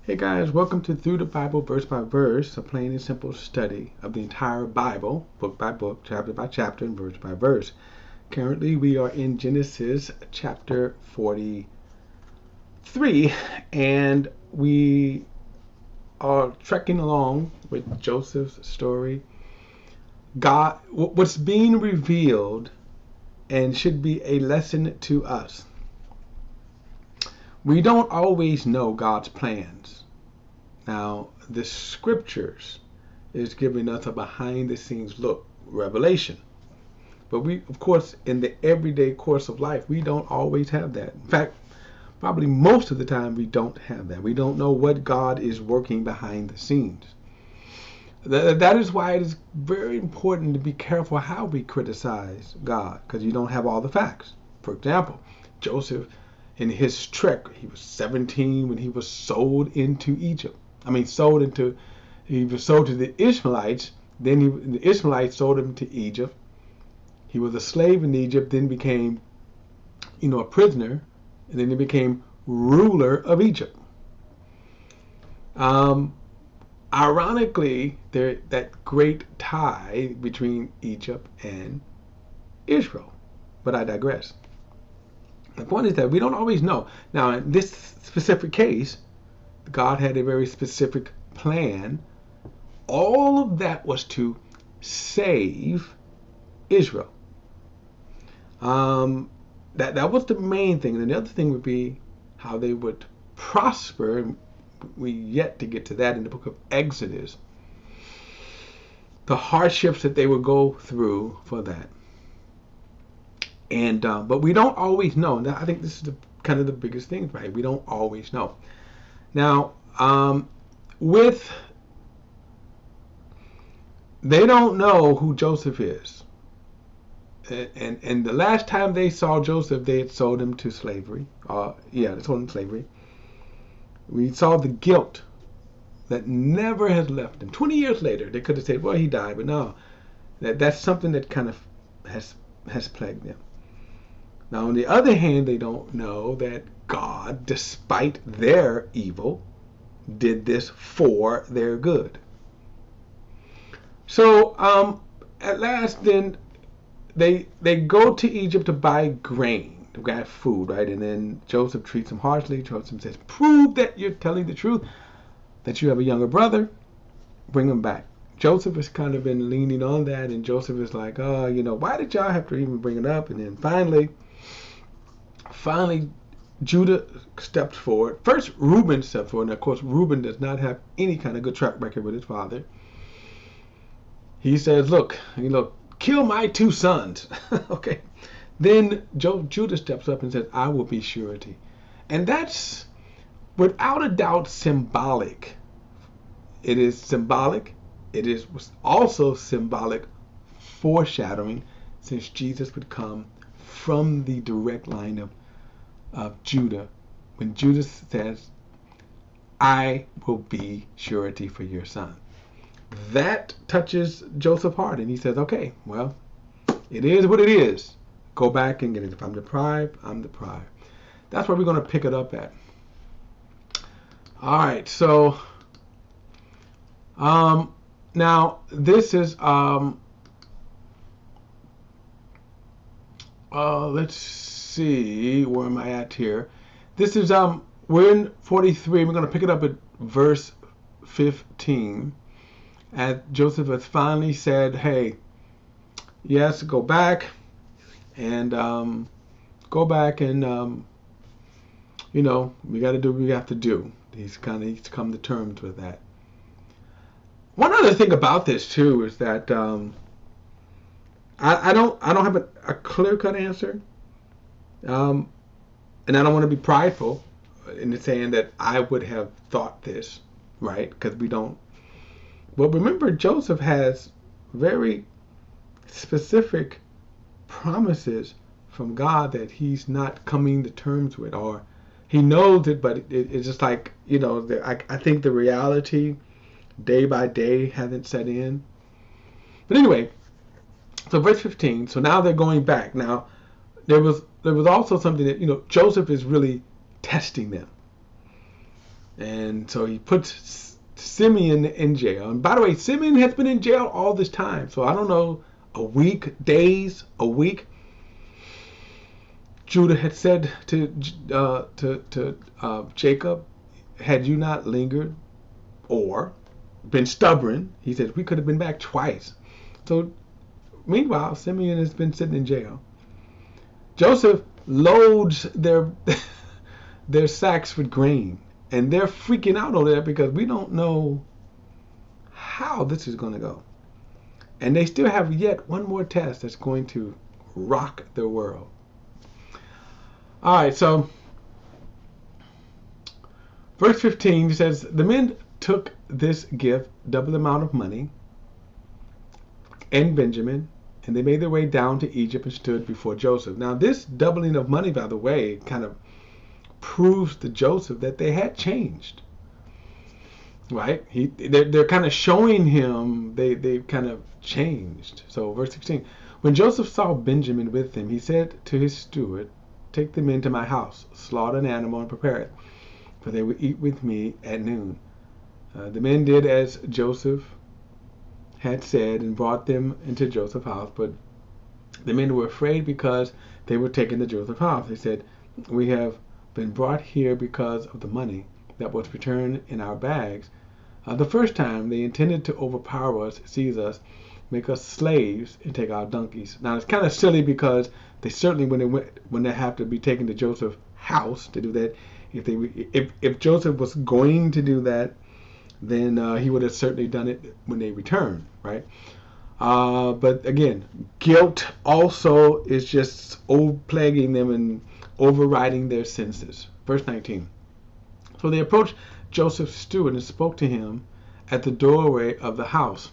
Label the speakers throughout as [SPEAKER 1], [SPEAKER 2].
[SPEAKER 1] Hey guys, welcome to Through the Bible Verse by Verse, a plain and simple study of the entire Bible, book by book, chapter by chapter, and verse by verse. Currently, we are in Genesis chapter 43, and we are trekking along with Joseph's story. God, what's being revealed and should be a lesson to us. We don't always know God's plans. Now, the scriptures is giving us a behind-the-scenes look, revelation. But we, of course, in the everyday course of life, we don't always have that. In fact, probably most of the time we don't have that. We don't know what God is working behind the scenes. That is why it is very important to be careful how we criticize God, because you don't have all the facts. For example, Joseph, in his trek, he was 17 when he was sold into Egypt. He was sold to the Ishmaelites. Then the Ishmaelites sold him to Egypt. He was a slave in Egypt, then became, a prisoner, and then he became ruler of Egypt. Ironically, that great tie between Egypt and Israel. But I digress. The point is that we don't always know. Now, in this specific case, God had a very specific plan. All of that was to save Israel. That was the main thing. And the other thing would be how they would prosper. We yet to get to that in the book of Exodus. The hardships that they would go through for that. And but we don't always know. And I think this is kind of the biggest thing, right? We don't always know. Now, they don't know who Joseph is. And the last time they saw Joseph, they had sold him to slavery. They sold him to slavery. We saw the guilt that never has left him. 20 years later, they could have said, well, he died. But no, that's something that kind of has plagued them. Now, on the other hand, they don't know that God, despite their evil, did this for their good. So, at last, then, they go to Egypt to buy grain, to buy food, right? And then Joseph treats them harshly. Joseph says, prove that you're telling the truth, that you have a younger brother, bring him back. Joseph has kind of been leaning on that, and Joseph is like, why did y'all have to even bring it up? And then finally, Judah stepped forward. First, Reuben stepped forward. And of course, Reuben does not have any kind of good track record with his father. He says, look, kill my two sons. Okay. Then Judah steps up and says, I will be surety. And that's, without a doubt, symbolic. It is symbolic. It is also symbolic foreshadowing, since Jesus would come from the direct line of Judah, when Judah says, I will be surety for your son. That touches Joseph's heart, and he says, okay, well, it is what it is. Go back and get it. If I'm deprived, I'm deprived. That's where we're going to pick it up at. All right, so now this is let's see, where am I at here? This is we're in 43. We're going to pick it up at verse 15. As Joseph has finally said, hey, yes, go back and we got to do what we have to do. He's come to terms with that. One other thing about this too is that I don't have a clear-cut answer, and I don't want to be prideful in saying that I would have thought this, right? Because we don't. But remember, Joseph has very specific promises from God that he's not coming to terms with, or he knows it, but it's just like, I think the reality day by day hasn't set in. But anyway, so verse 15, so now they're going back. Now, there was also something that, Joseph is really testing them. And so he puts Simeon in jail. And by the way, Simeon has been in jail all this time. So I don't know, a week, days, a week. Judah had said to Jacob, had you not lingered or been stubborn, he said, we could have been back twice. So meanwhile, Simeon has been sitting in jail. Joseph loads their sacks with grain, and they're freaking out over there because we don't know how this is going to go. And they still have yet one more test that's going to rock their world. All right, so verse 15 says, the men took this gift, double amount of money, and Benjamin, and they made their way down to Egypt and stood before Joseph. Now, this doubling of money, by the way, kind of proves to Joseph that they had changed. Right? They're kind of showing him they've kind of changed. So, verse 16, when Joseph saw Benjamin with him, he said to his steward, take them into my house, slaughter an animal and prepare it, for they will eat with me at noon. The men did as Joseph had said and brought them into Joseph's house, but the men were afraid because they were taken to Joseph's house. They said, we have been brought here because of the money that was returned in our bags. The first time they intended to overpower us, seize us, make us slaves, and take our donkeys. Now it's kind of silly because they certainly, when they have to be taken to Joseph's house to do that, if Joseph was going to do that, then he would have certainly done it when they returned, right? But again, guilt also is just plaguing them and overriding their senses. Verse 19. So they approached Joseph's steward and spoke to him at the doorway of the house.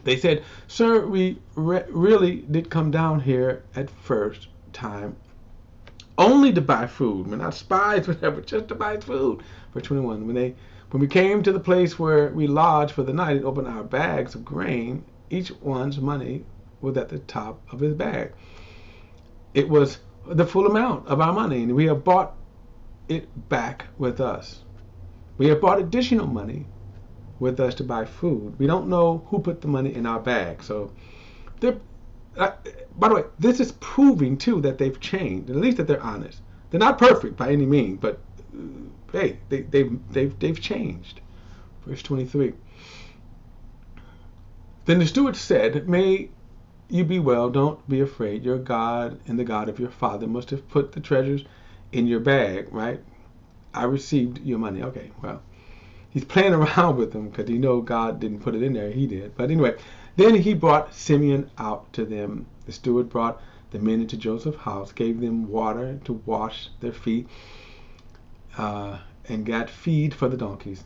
[SPEAKER 1] They said, sir, we really did come down here at first time only to buy food. We're not spies, whatever, just to buy food. Verse 21. When we came to the place where we lodged for the night and opened our bags of grain, each one's money was at the top of his bag. It was the full amount of our money, and we have bought it back with us. We have bought additional money with us to buy food. We don't know who put the money in our bag. So, by the way, this is proving too that they've changed, at least that they're honest. They're not perfect by any means, but hey, they've changed. Verse 23. Then the steward said, may you be well, don't be afraid. Your God and the God of your father must have put the treasures in your bag, right? I received your money. Okay, well, he's playing around with them because he knows God didn't put it in there. He did. But anyway, then he brought Simeon out to them. The steward brought the men into Joseph's house, gave them water to wash their feet, and got feed for the donkeys.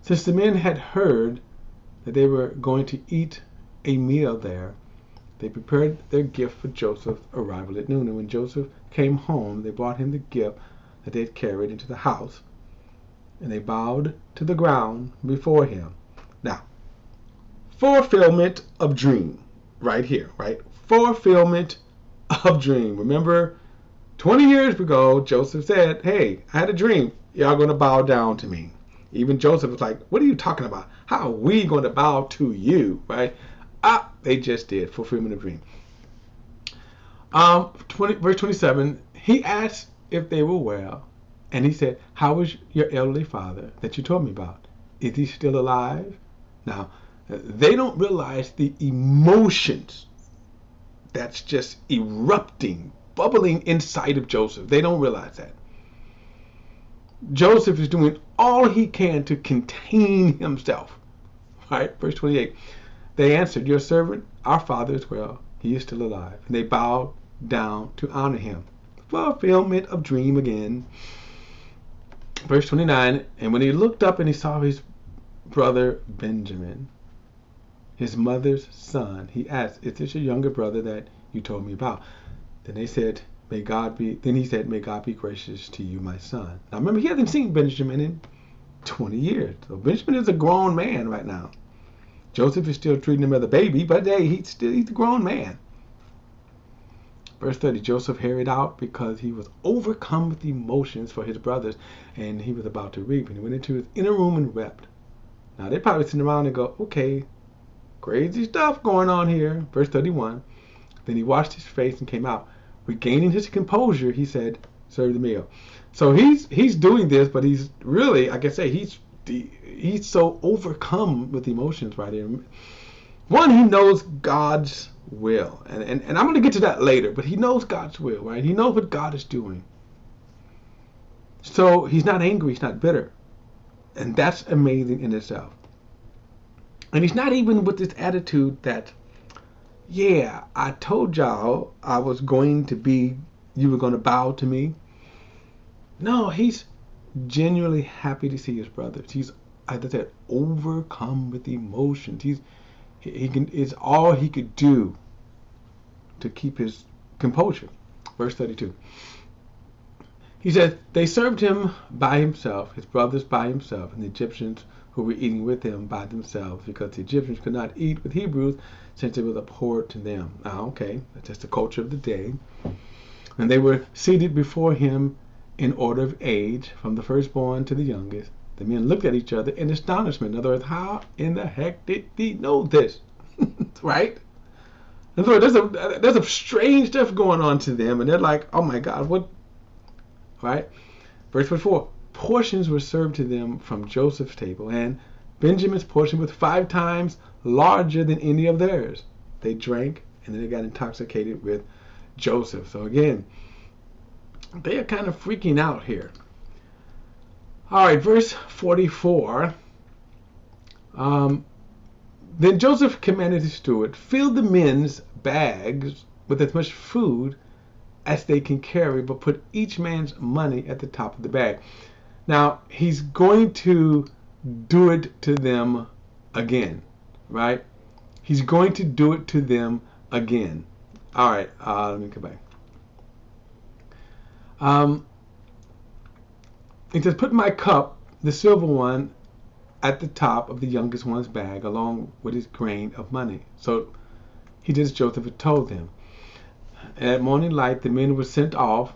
[SPEAKER 1] Since the men had heard that they were going to eat a meal there, they prepared their gift for Joseph's arrival at noon. And when Joseph came home, they brought him the gift that they had carried into the house, and they bowed to the ground before him. Now, fulfillment of dream, right here, right? Fulfillment of dream. Remember, 20 years ago, Joseph said, hey, I had a dream. Y'all going to bow down to me. Even Joseph was like, what are you talking about? How are we going to bow to you, right? They just did. Fulfillment of dream. Verse 27, he asked if they were well, and he said, how is your elderly father that you told me about? Is he still alive? Now, they don't realize the emotions that's just erupting, bubbling inside of Joseph. They don't realize that. Joseph is doing all he can to contain himself. Right? Verse 28. They answered, your servant, our father is well. He is still alive. And they bowed down to honor him. Fulfillment of dream again. Verse 29. And when he looked up and he saw his brother Benjamin, his mother's son, he asked, is this your younger brother that you told me about? Then he said, may God be gracious to you, my son. Now remember, he hasn't seen Benjamin in 20 years. So Benjamin is a grown man right now. Joseph is still treating him as a baby, but hey, he's a grown man. Verse 30, Joseph hurried out because he was overcome with emotions for his brothers, and he was about to weep. And he went into his inner room and wept. Now, they probably sitting around and go, okay, crazy stuff going on here. Verse 31, then he washed his face and came out. Regaining his composure, he said, serve the meal. So he's doing this, but he's really, like I say, he's so overcome with emotions right here. One, he knows God's will, and I'm going to get to that later, but he knows God's will, right? He knows what God is doing. So he's not angry, he's not bitter. And that's amazing in itself. And he's not even with this attitude that, yeah, I told y'all I was going to be, you were going to bow to me. No, he's genuinely happy to see his brothers. He's, as I said, overcome with emotions. It's all he could do to keep his composure. Verse 32. He says, they served him by himself, his brothers by himself, and the Egyptians who were eating with him by themselves, because the Egyptians could not eat with Hebrews since it was abhorrent to them. Okay, that's just the culture of the day. And they were seated before him in order of age, from the firstborn to the youngest. The men looked at each other in astonishment. In other words, how in the heck did he know this? Right? And so there's a strange stuff going on to them, and they're like, oh my God, what? Right? Verse 44, portions were served to them from Joseph's table, and Benjamin's portion was 5 times larger than any of theirs. They drank, and then they got intoxicated with Joseph. So again, they are kind of freaking out here. All right, verse 44. Then Joseph commanded his steward, fill the men's bags with as much food as they can carry, but put each man's money at the top of the bag. Now, he's going to do it to them again, right? He's going to do it to them again. All right, let me come back. He says, put my cup, the silver one, at the top of the youngest one's bag, along with his grain of money. So he did as Joseph had told them. And at morning light, the men were sent off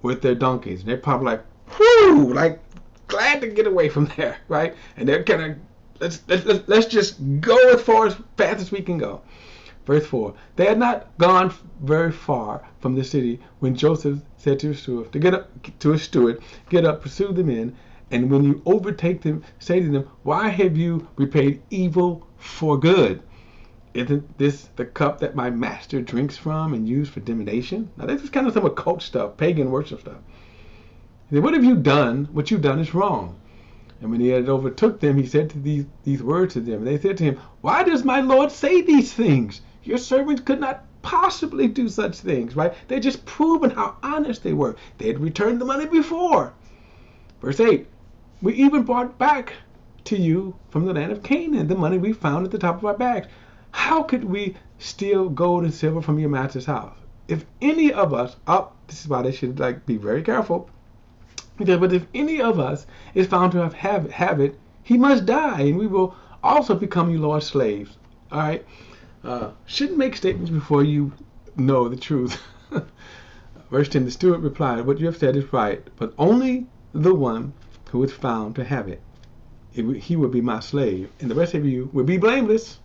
[SPEAKER 1] with their donkeys. And they're probably like, whoo, like glad to get away from there, right? And they're kind of, let's just go as fast as we can go. Verse 4, they had not gone very far from the city when Joseph said to his steward, get up, pursue the men, and when you overtake them, say to them, why have you repaid evil for good? Isn't this the cup that my master drinks from and used for divination? Now this is kind of some occult stuff, pagan worship stuff. He said, what have you done? What you've done is wrong. And when he had overtook them, he said to these words to them. And they said to him, why does my Lord say these things? Your servants could not possibly do such things, right? They just proven how honest they were. They had returned the money before. Verse 8, we even brought back to you from the land of Canaan the money we found at the top of our bags. How could we steal gold and silver from your master's house? If any of us, this is why they should be very careful. But if any of us is found to have it, he must die, and we will also become your Lord's slaves. All right? Shouldn't make statements before you know the truth. Verse 10, the steward replied, what you have said is right, but only the one who is found to have it. He will be my slave, and the rest of you will be blameless.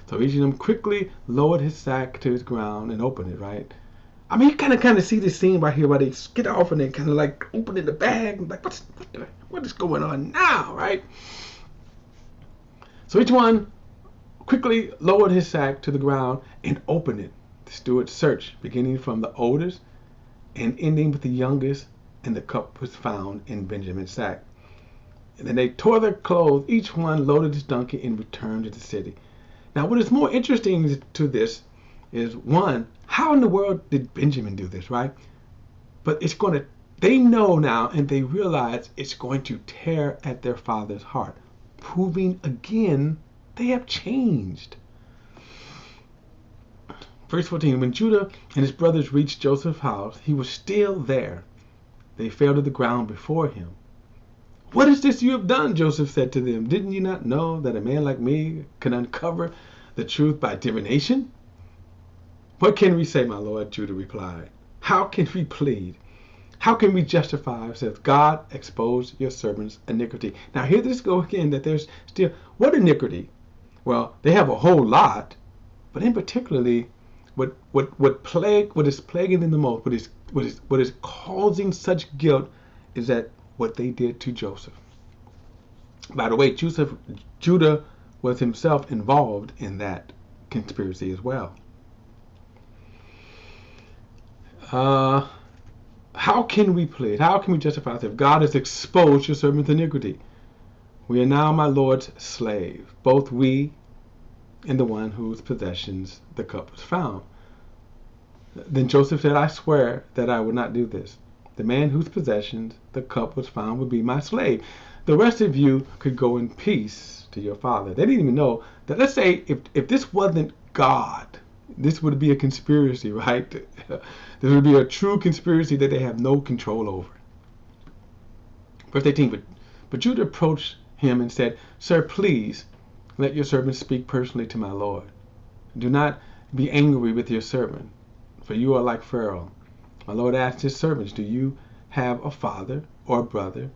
[SPEAKER 1] So each of them quickly lowered his sack to his ground and opened it, right? I mean, you kind of see this scene right here where they get off and they kind of like opening the bag, like what is going on now, right? So each one quickly lowered his sack to the ground and opened it. The steward searched, beginning from the oldest and ending with the youngest, and the cup was found in Benjamin's sack. And then they tore their clothes, each one loaded his donkey, and returned to the city. Now, what is more interesting to this is, one, how in the world did Benjamin do this, right? But they know now, and they realize it's going to tear at their father's heart, proving again they have changed. Verse 14, when Judah and his brothers reached Joseph's house, he was still there. They fell to the ground before him. What is this you have done? Joseph said to them. Didn't you not know that a man like me can uncover the truth by divination? What can we say, my Lord? Judah replied. How can we plead? How can we justify ourselves? God exposed your servant's iniquity. Now here this go again, that there's still, what iniquity? Well, they have a whole lot, but in particularly, what is plaguing them the most, what is causing such guilt, is that what they did to Joseph. By the way, Judah was himself involved in that conspiracy as well. How can we plead? How can we justify ourselves? God has exposed your servant's iniquity. We are now my Lord's slave, both we and the one whose possessions the cup was found. Then Joseph said, I swear that I will not do this. The man whose possessions the cup was found would be my slave. The rest of you could go in peace to your father. They didn't even know that, let's say, if this wasn't God, this would be a conspiracy, right? This would be a true conspiracy that they have no control over. Verse 18, but Judah approached him and said, Sir, please let your servant speak personally to my Lord. Do not be angry with your servant, for you are like Pharaoh. My Lord asked his servants, do you have a father or a brother?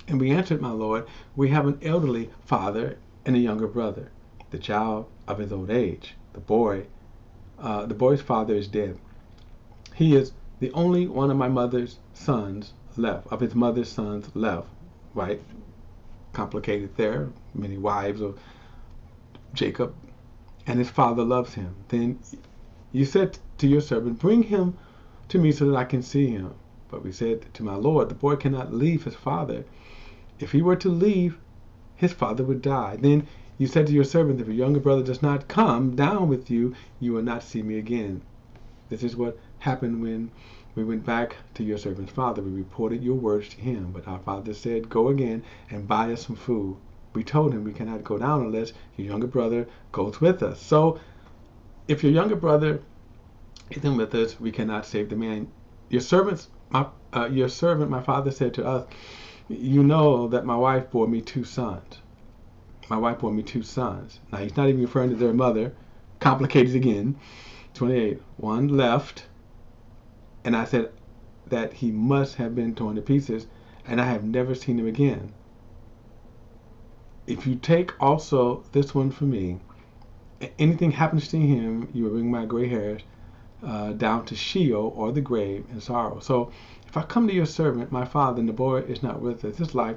[SPEAKER 1] And we answered, my Lord, we have an elderly father and a younger brother, the child of his old age. The boy's father is dead. He is the only one of my mother's sons left, of his mother's sons left, right? Complicated there, many wives of Jacob, and his father loves him. Then you said to your servant, bring him to me so that I can see him. But we said to my Lord, the boy cannot leave his father. If he were to leave, his father would die. Then you said to your servant, if your younger brother does not come down with you, you will not see me again. This is what happened when we went back to your servant's father. We reported your words to him. But our father said, go again and buy us some food. We told him we cannot go down unless your younger brother goes with us. So if your younger brother isn't with us, we cannot save the man. Your servant, my father said to us, you know that my wife bore me 2 sons. My wife bore me 2 sons. Now he's not even referring to their mother. Complicated again. 28. One left, and I said that he must have been torn to pieces, and I have never seen him again. If you take also this one from me, anything happens to him, you will bring my gray hairs down to Sheol, or the grave, in sorrow. So if I come to your servant, my father, and the boy is not with us, his life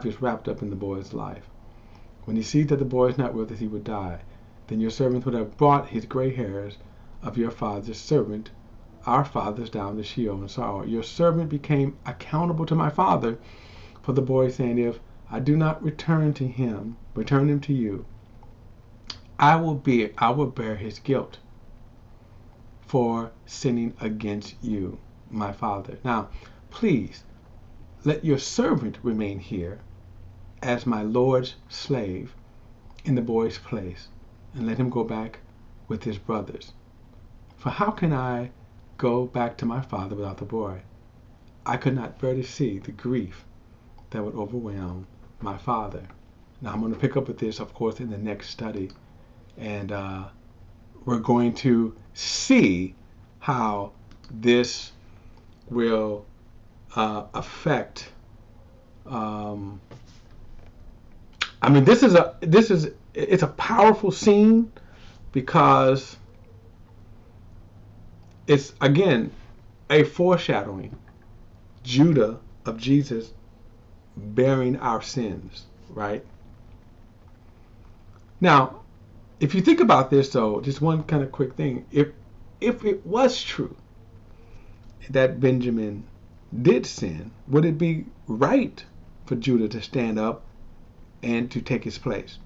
[SPEAKER 1] is wrapped up in the boy's life. When he sees that the boy is not with us, he would die. Then your servant would have brought his gray hairs of your father's servant, our fathers, down to Sheol in sorrow. Your servant became accountable to my father for the boy, saying, if I do not return him to you, I will bear his guilt for sinning against you, my father. Now, please let your servant remain here as my Lord's slave in the boy's place, and let him go back with his brothers. For how can I go back to my father without the boy? I could not bear to see the grief that would overwhelm my father. Now I'm going to pick up with this, of course, in the next study, and we're going to see how this will affect. It's a powerful scene because it's, again, a foreshadowing. Judah of Jesus bearing our sins, right? Now, if you think about this, though, just one kind of quick thing. If it was true that Benjamin did sin, would it be right for Judah to stand up and to take his place?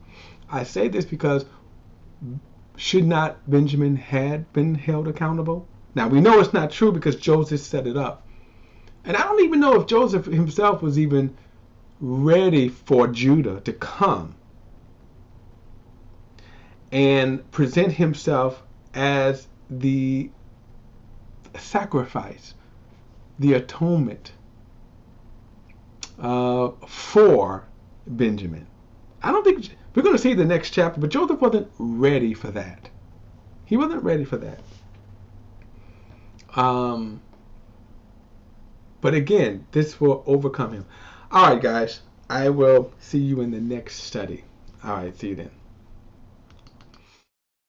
[SPEAKER 1] I say this because should not Benjamin had been held accountable? Now, we know it's not true because Joseph set it up. And I don't even know if Joseph himself was even ready for Judah to come and present himself as the sacrifice, the atonement for Benjamin. I don't think, we're going to see the next chapter, but Joseph wasn't ready for that. He wasn't ready for that. Um, but again, this will overcome him. All right, guys. I will see you in the next study. All right, see you then.